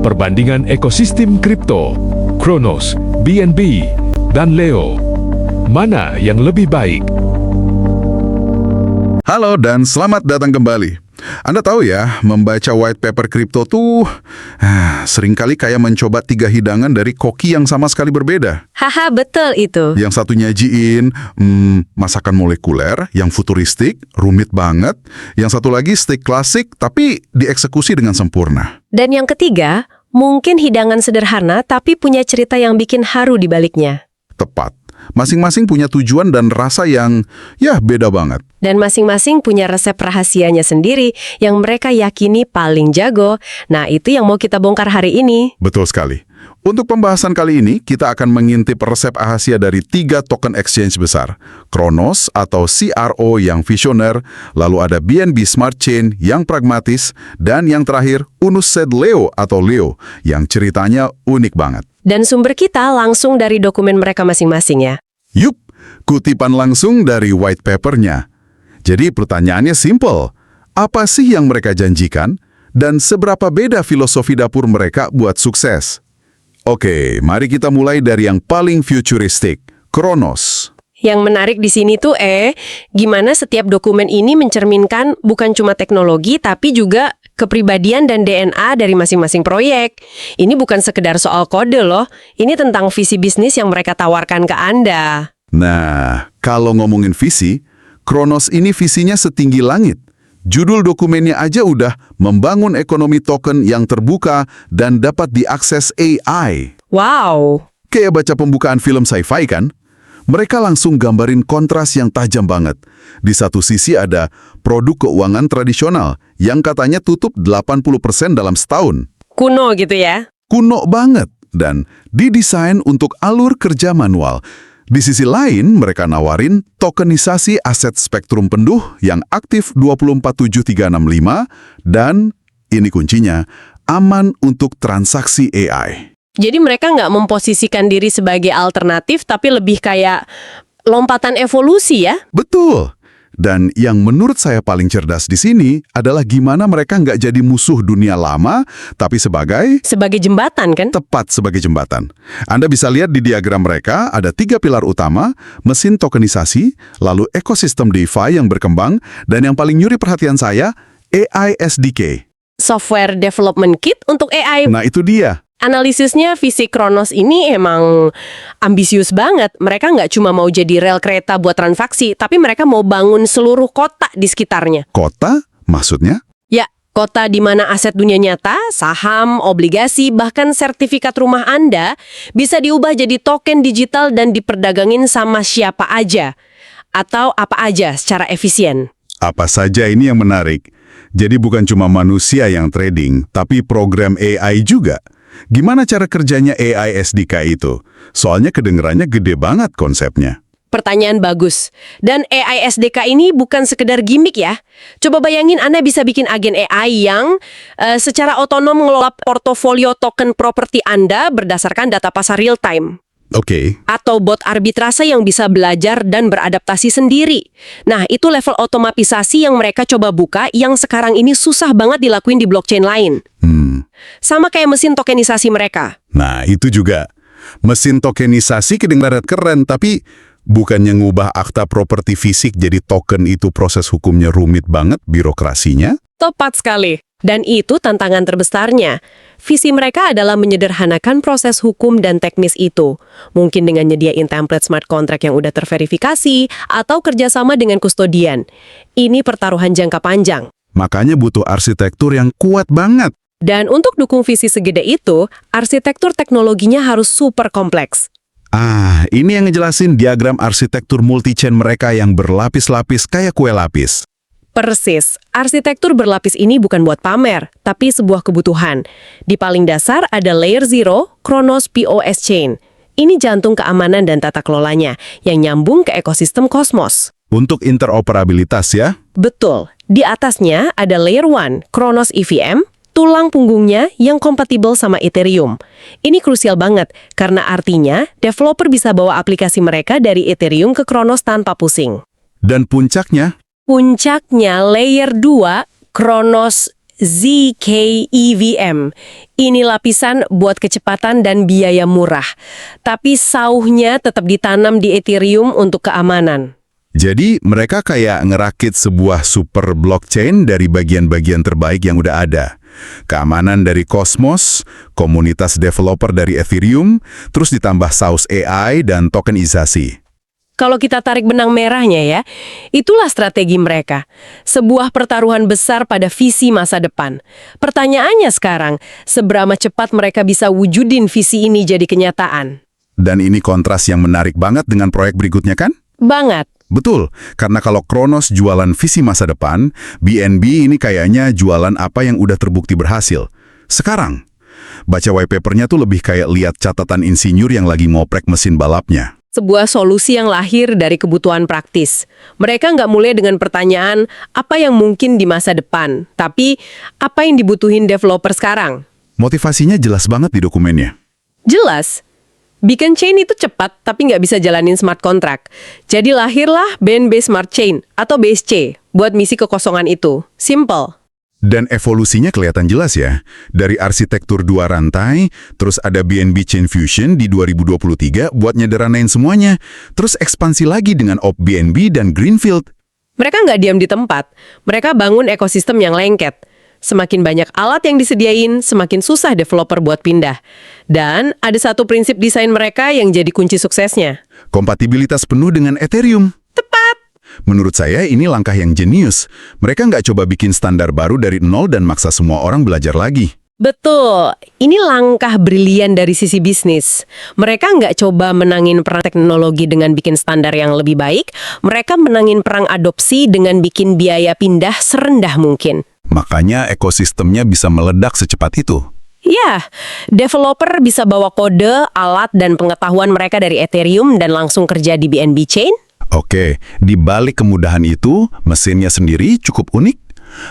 Perbandingan ekosistem kripto, Kronos, BNB, dan Leo. Mana yang lebih baik? Halo dan selamat datang kembali. Anda tahu ya, membaca white paper kripto tuh seringkali kayak mencoba 3 hidangan dari koki yang sama sekali berbeda. Haha, betul itu. Yang satu nyajiin masakan molekuler yang futuristik, rumit banget. Yang satu lagi steak klasik tapi dieksekusi dengan sempurna. Dan yang ketiga, mungkin hidangan sederhana tapi punya cerita yang bikin haru di baliknya. Tepat. Masing-masing punya tujuan dan rasa yang beda banget. Dan masing-masing punya resep rahasianya sendiri yang mereka yakini paling jago. Nah, itu yang mau kita bongkar hari ini. Betul sekali. Untuk pembahasan kali ini, kita akan mengintip resep rahasia dari 3 token exchange besar. Kronos atau CRO yang visioner, lalu ada BNB Smart Chain yang pragmatis, dan yang terakhir Unused Leo atau Leo yang ceritanya unik banget. Dan sumber kita langsung dari dokumen mereka masing-masing ya. Yup, kutipan langsung dari white papernya. Jadi pertanyaannya simple. Apa sih yang mereka janjikan? Dan seberapa beda filosofi dapur mereka buat sukses? Oke, mari kita mulai dari yang paling futuristik, Kronos. Yang menarik di sini tuh gimana setiap dokumen ini mencerminkan bukan cuma teknologi tapi juga kepribadian dan DNA dari masing-masing proyek. Ini bukan sekedar soal kode loh, ini tentang visi bisnis yang mereka tawarkan ke Anda. Nah, kalau ngomongin visi, Kronos ini visinya setinggi langit. Judul dokumennya aja udah membangun ekonomi token yang terbuka dan dapat diakses AI. Wow. Kayak baca pembukaan film sci-fi kan? Mereka langsung gambarin kontras yang tajam banget. Di satu sisi ada produk keuangan tradisional yang katanya tutup 80% dalam setahun. Kuno gitu ya? Kuno banget dan didesain untuk alur kerja manual. Di sisi lain, mereka nawarin tokenisasi aset spektrum penduh yang aktif 24/7/365 dan, ini kuncinya, aman untuk transaksi AI. Jadi mereka nggak memposisikan diri sebagai alternatif, tapi lebih kayak lompatan evolusi ya? Betul. Dan yang menurut saya paling cerdas di sini adalah gimana mereka nggak jadi musuh dunia lama, tapi sebagai jembatan kan? tepat sebagai jembatan. Anda bisa lihat di diagram mereka ada 3 pilar utama, mesin tokenisasi, lalu ekosistem DeFi yang berkembang, dan yang paling nyuri perhatian saya, AI SDK. Software Development Kit untuk AI. Nah itu dia. Analisisnya visi Kronos ini emang ambisius banget. Mereka nggak cuma mau jadi rel kereta buat transaksi, tapi mereka mau bangun seluruh kota di sekitarnya. Kota? Maksudnya? Ya, kota di mana aset dunia nyata, saham, obligasi, bahkan sertifikat rumah Anda bisa diubah jadi token digital dan diperdagangin sama siapa aja. Atau apa aja secara efisien. Apa saja ini yang menarik. Jadi bukan cuma manusia yang trading, tapi program AI juga. Gimana cara kerjanya AI SDK itu? Soalnya kedengerannya gede banget konsepnya. Pertanyaan bagus. Dan AI SDK ini bukan sekedar gimmick ya. Coba bayangin Anda bisa bikin agen AI yang secara otonom mengelola portofolio token properti Anda berdasarkan data pasar real time. Oke. Atau bot arbitrase yang bisa belajar dan beradaptasi sendiri. Nah, itu level otomatisasi yang mereka coba buka yang sekarang ini susah banget dilakuin di blockchain lain. Sama kayak mesin tokenisasi mereka. Nah, itu juga. Mesin tokenisasi kedengaran keren, tapi bukannya ngubah akta properti fisik jadi token itu proses hukumnya rumit banget birokrasinya? Tepat sekali. Dan itu tantangan terbesarnya. Visi mereka adalah menyederhanakan proses hukum dan teknis itu. Mungkin dengan nyediain template smart contract yang udah terverifikasi, atau kerjasama dengan kustodian. Ini pertaruhan jangka panjang. Makanya butuh arsitektur yang kuat banget. Dan untuk dukung visi segede itu, arsitektur teknologinya harus super kompleks. Ini yang ngejelasin diagram arsitektur multi-chain mereka yang berlapis-lapis kayak kue lapis. Persis, arsitektur berlapis ini bukan buat pamer, tapi sebuah kebutuhan. Di paling dasar ada Layer 0, Kronos POS Chain. Ini jantung keamanan dan tata kelolanya, yang nyambung ke ekosistem Cosmos. Untuk interoperabilitas ya? Betul. Di atasnya ada Layer 1, Kronos EVM, tulang punggungnya yang kompatibel sama Ethereum. Ini krusial banget, karena artinya developer bisa bawa aplikasi mereka dari Ethereum ke Kronos tanpa pusing. Dan puncaknya? Puncaknya Layer 2, Kronos ZK-EVM. Ini lapisan buat kecepatan dan biaya murah. Tapi sauhnya tetap ditanam di Ethereum untuk keamanan. Jadi mereka kayak ngerakit sebuah super blockchain dari bagian-bagian terbaik yang udah ada. Keamanan dari Cosmos, komunitas developer dari Ethereum, terus ditambah saus AI dan tokenisasi. Kalau kita tarik benang merahnya ya, itulah strategi mereka. Sebuah pertaruhan besar pada visi masa depan. Pertanyaannya sekarang, seberapa cepat mereka bisa wujudin visi ini jadi kenyataan? Dan ini kontras yang menarik banget dengan proyek berikutnya kan? Banget. Betul, karena kalau Cronos jualan visi masa depan, BNB ini kayaknya jualan apa yang udah terbukti berhasil. Sekarang, baca white papernya tuh lebih kayak lihat catatan insinyur yang lagi ngoprek mesin balapnya. Sebuah solusi yang lahir dari kebutuhan praktis. Mereka nggak mulai dengan pertanyaan apa yang mungkin di masa depan, tapi apa yang dibutuhin developer sekarang. Motivasinya jelas banget di dokumennya. Jelas. Beacon Chain itu cepat, tapi nggak bisa jalanin smart contract. Jadi lahirlah BNB Smart Chain atau BSC buat misi kekosongan itu. Simple. Dan evolusinya kelihatan jelas ya. Dari arsitektur 2 rantai, terus ada BNB Chain Fusion di 2023 buat nyederhanain semuanya. Terus ekspansi lagi dengan Op BNB dan Greenfield. Mereka nggak diam di tempat. Mereka bangun ekosistem yang lengket. Semakin banyak alat yang disediain, semakin susah developer buat pindah. Dan ada satu prinsip desain mereka yang jadi kunci suksesnya. Kompatibilitas penuh dengan Ethereum. Tepat! Menurut saya ini langkah yang jenius. Mereka nggak coba bikin standar baru dari nol dan maksa semua orang belajar lagi. Betul, ini langkah brilian dari sisi bisnis. Mereka nggak coba menangin perang teknologi dengan bikin standar yang lebih baik, mereka menangin perang adopsi dengan bikin biaya pindah serendah mungkin. Makanya ekosistemnya bisa meledak secepat itu. Ya, developer bisa bawa kode, alat, dan pengetahuan mereka dari Ethereum dan langsung kerja di BNB Chain. Oke, di balik kemudahan itu, mesinnya sendiri cukup unik.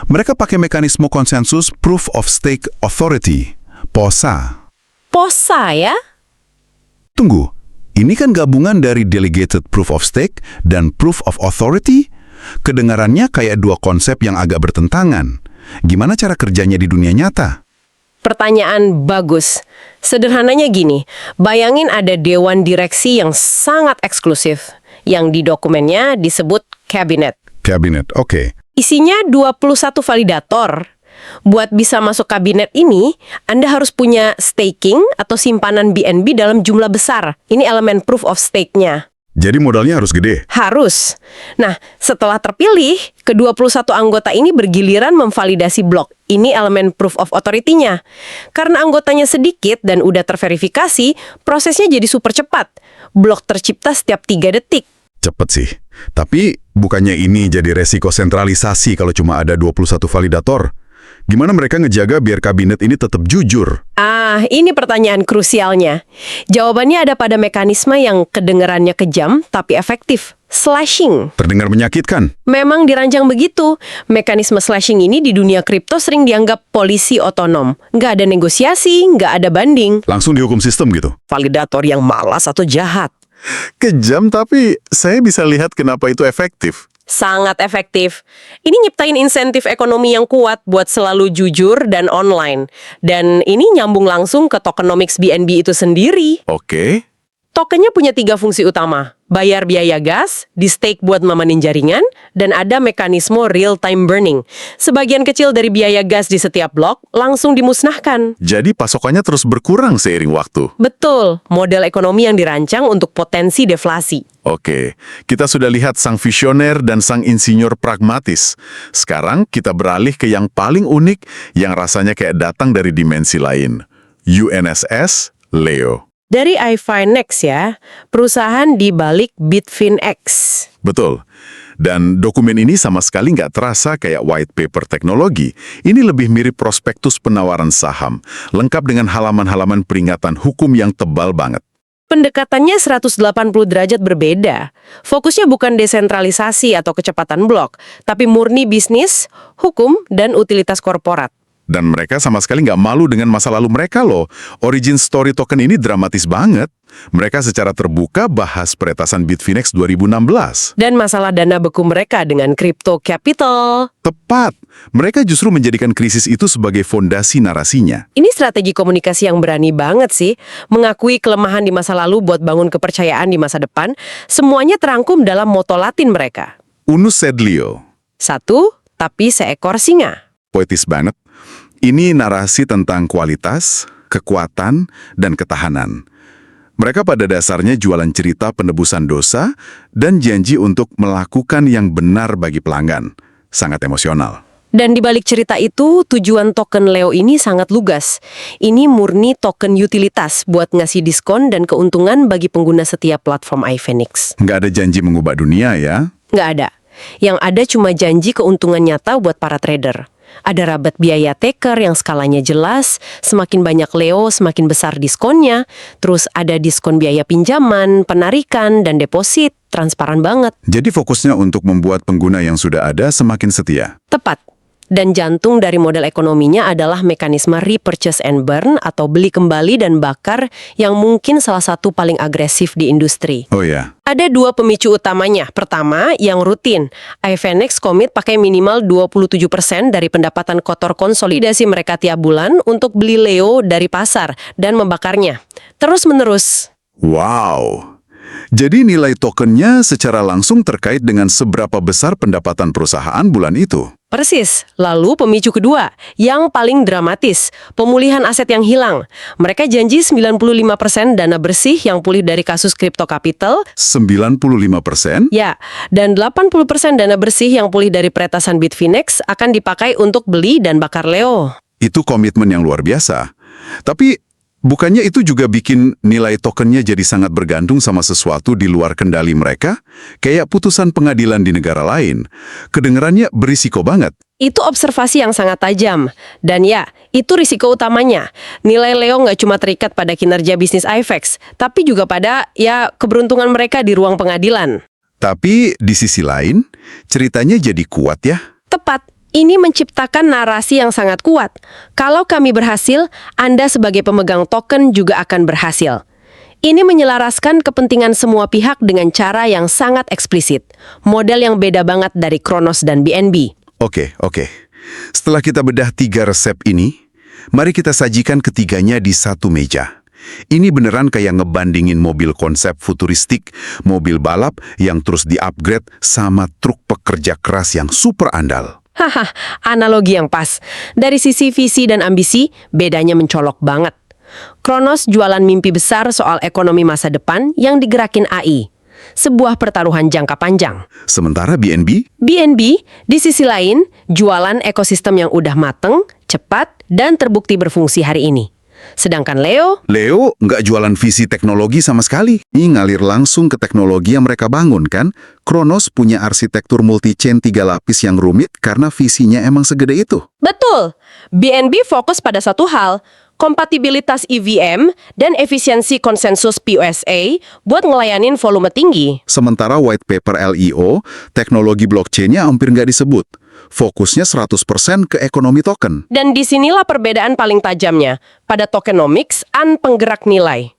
Mereka pakai mekanisme konsensus Proof of Stake Authority, POSA. POSA ya? Tunggu, ini kan gabungan dari Delegated Proof of Stake dan Proof of Authority? Kedengarannya kayak dua konsep yang agak bertentangan. Gimana cara kerjanya di dunia nyata? Pertanyaan bagus. Sederhananya gini, bayangin ada dewan direksi yang sangat eksklusif, yang di dokumennya disebut kabinet. Kabinet, oke. Isinya 21 validator. Buat bisa masuk kabinet ini, Anda harus punya staking atau simpanan BNB dalam jumlah besar. Ini elemen proof of stake-nya. Jadi modalnya harus gede? Harus. Nah, setelah terpilih, ke-21 anggota ini bergiliran memvalidasi blok. Ini elemen proof of authority-nya. Karena anggotanya sedikit dan udah terverifikasi, prosesnya jadi super cepat. Blok tercipta setiap 3 detik. Cepet sih. Tapi bukannya ini jadi resiko sentralisasi kalau cuma ada 21 validator? Gimana mereka ngejaga biar kabinet ini tetap jujur? Ini pertanyaan krusialnya. Jawabannya ada pada mekanisme yang kedengarannya kejam tapi efektif. Slashing. Terdengar menyakitkan. Memang dirancang begitu. Mekanisme slashing ini di dunia kripto sering dianggap polisi otonom. Nggak ada negosiasi, nggak ada banding. Langsung dihukum sistem gitu? Validator yang malas atau jahat. Kejam, tapi saya bisa lihat kenapa itu efektif. Sangat efektif. Ini nyiptain insentif ekonomi yang kuat buat selalu jujur dan online. Dan ini nyambung langsung ke tokenomics BNB itu sendiri. Oke. Tokennya punya 3 fungsi utama. Bayar biaya gas, di-stake buat memanin jaringan, dan ada mekanisme real-time burning. Sebagian kecil dari biaya gas di setiap blok langsung dimusnahkan. Jadi pasokannya terus berkurang seiring waktu. Betul, model ekonomi yang dirancang untuk potensi deflasi. Oke, kita sudah lihat sang visioner dan sang insinyur pragmatis. Sekarang kita beralih ke yang paling unik, yang rasanya kayak datang dari dimensi lain. UNSS Leo. Dari iFinex ya, perusahaan di balik Bitfinex. Betul. Dan dokumen ini sama sekali nggak terasa kayak white paper teknologi. Ini lebih mirip prospektus penawaran saham, lengkap dengan halaman-halaman peringatan hukum yang tebal banget. Pendekatannya 180 derajat berbeda. Fokusnya bukan desentralisasi atau kecepatan blok, tapi murni bisnis, hukum, dan utilitas korporat. Dan mereka sama sekali nggak malu dengan masa lalu mereka loh. Origin story token ini dramatis banget. Mereka secara terbuka bahas peretasan Bitfinex 2016. Dan masalah dana beku mereka dengan crypto capital. Tepat. Mereka justru menjadikan krisis itu sebagai fondasi narasinya. Ini strategi komunikasi yang berani banget sih. Mengakui kelemahan di masa lalu buat bangun kepercayaan di masa depan. Semuanya terangkum dalam moto Latin mereka. Unus sed leo. Satu, tapi seekor singa. Poetis banget. Ini narasi tentang kualitas, kekuatan, dan ketahanan. Mereka pada dasarnya jualan cerita penebusan dosa dan janji untuk melakukan yang benar bagi pelanggan. Sangat emosional. Dan di balik cerita itu, tujuan token Leo ini sangat lugas. Ini murni token utilitas buat ngasih diskon dan keuntungan bagi pengguna setiap platform iPhoenix. Nggak ada janji mengubah dunia ya. Nggak ada. Yang ada cuma janji keuntungan nyata buat para trader. Ada rabat biaya taker yang skalanya jelas, semakin banyak Leo semakin besar diskonnya, terus ada diskon biaya pinjaman, penarikan, dan deposit, transparan banget. Jadi fokusnya untuk membuat pengguna yang sudah ada semakin setia. Tepat. Dan jantung dari model ekonominya adalah mekanisme repurchase and burn atau beli kembali dan bakar yang mungkin salah satu paling agresif di industri. Oh ya. Ada dua pemicu utamanya. Pertama, yang rutin. iPhoenix komit pakai minimal 27% dari pendapatan kotor konsolidasi mereka tiap bulan untuk beli Leo dari pasar dan membakarnya. Terus-menerus. Wow. Jadi nilai tokennya secara langsung terkait dengan seberapa besar pendapatan perusahaan bulan itu. Persis. Lalu pemicu kedua, yang paling dramatis, pemulihan aset yang hilang. Mereka janji 95% dana bersih yang pulih dari kasus crypto capital. 95%? Ya, dan 80% dana bersih yang pulih dari peretasan Bitfinex akan dipakai untuk beli dan bakar Leo. Itu komitmen yang luar biasa. Tapi bukannya itu juga bikin nilai tokennya jadi sangat bergantung sama sesuatu di luar kendali mereka? Kayak putusan pengadilan di negara lain. Kedengarannya berisiko banget. Itu observasi yang sangat tajam. Dan ya, itu risiko utamanya. Nilai Leo nggak cuma terikat pada kinerja bisnis iFX, tapi juga pada, keberuntungan mereka di ruang pengadilan. Tapi di sisi lain, ceritanya jadi kuat ya. Tepat. Ini menciptakan narasi yang sangat kuat. Kalau kami berhasil, Anda sebagai pemegang token juga akan berhasil. Ini menyelaraskan kepentingan semua pihak dengan cara yang sangat eksplisit. Model yang beda banget dari Kronos dan BNB. Oke. Setelah kita bedah 3 resep ini, mari kita sajikan ketiganya di satu meja. Ini beneran kayak ngebandingin mobil konsep futuristik, mobil balap yang terus di-upgrade sama truk pekerja keras yang super andal. Haha, analogi yang pas. Dari sisi visi dan ambisi, bedanya mencolok banget. Kronos jualan mimpi besar soal ekonomi masa depan yang digerakin AI. Sebuah pertaruhan jangka panjang. Sementara BNB? BNB, di sisi lain, jualan ekosistem yang udah mateng, cepat, dan terbukti berfungsi hari ini. Sedangkan Leo Nggak jualan visi teknologi sama sekali. Ini ngalir langsung ke teknologi yang mereka bangun kan? Kronos punya arsitektur multi-chain 3 lapis yang rumit karena visinya emang segede itu. Betul. BNB fokus pada satu hal, kompatibilitas EVM dan efisiensi konsensus POSA buat ngelayanin volume tinggi. Sementara white paper LEO, teknologi blockchain-nya hampir nggak disebut. Fokusnya 100% ke ekonomi token. Dan disinilah perbedaan paling tajamnya. Pada tokenomics, penggerak nilai.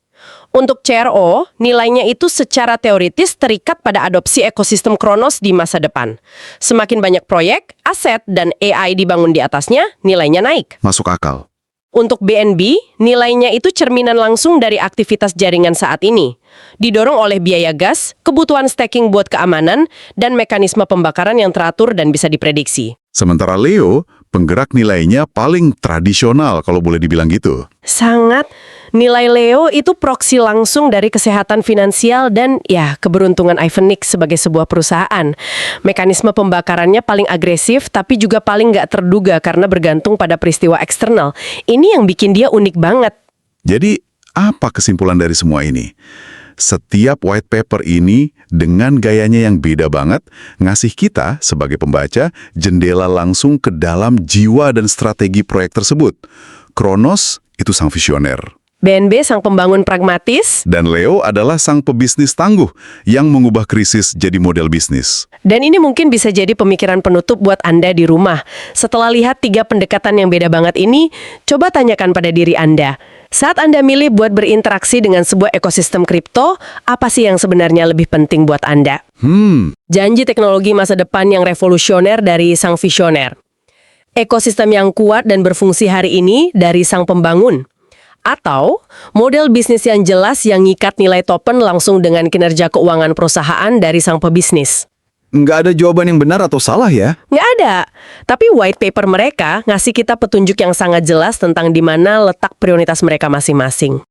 Untuk CRO, nilainya itu secara teoritis terikat pada adopsi ekosistem Kronos di masa depan. Semakin banyak proyek, aset, dan AI dibangun di atasnya, nilainya naik. Masuk akal. Untuk BNB, nilainya itu cerminan langsung dari aktivitas jaringan saat ini. Didorong oleh biaya gas, kebutuhan staking buat keamanan, dan mekanisme pembakaran yang teratur dan bisa diprediksi. Sementara Leo, penggerak nilainya paling tradisional kalau boleh dibilang gitu. Sangat. Nilai Leo itu proksi langsung dari kesehatan finansial dan keberuntungan iPhoenix sebagai sebuah perusahaan. Mekanisme pembakarannya paling agresif tapi juga paling nggak terduga karena bergantung pada peristiwa eksternal. Ini yang bikin dia unik banget. Jadi, apa kesimpulan dari semua ini? Setiap white paper ini dengan gayanya yang beda banget, ngasih kita sebagai pembaca jendela langsung ke dalam jiwa dan strategi proyek tersebut. Kronos itu sang visioner. BNB sang pembangun pragmatis, Dan Leo adalah sang pebisnis tangguh yang mengubah krisis jadi model bisnis. dan ini mungkin bisa jadi pemikiran penutup buat Anda di rumah. Setelah lihat 3 pendekatan yang beda banget ini, coba tanyakan pada diri Anda. Saat Anda milih buat berinteraksi dengan sebuah ekosistem kripto, apa sih yang sebenarnya lebih penting buat Anda? Janji teknologi masa depan yang revolusioner dari sang visioner. Ekosistem yang kuat dan berfungsi hari ini dari sang pembangun. Atau model bisnis yang jelas yang ngikat nilai token langsung dengan kinerja keuangan perusahaan dari sang pebisnis. Nggak ada jawaban yang benar atau salah ya? Nggak ada. Tapi white paper mereka ngasih kita petunjuk yang sangat jelas tentang di mana letak prioritas mereka masing-masing.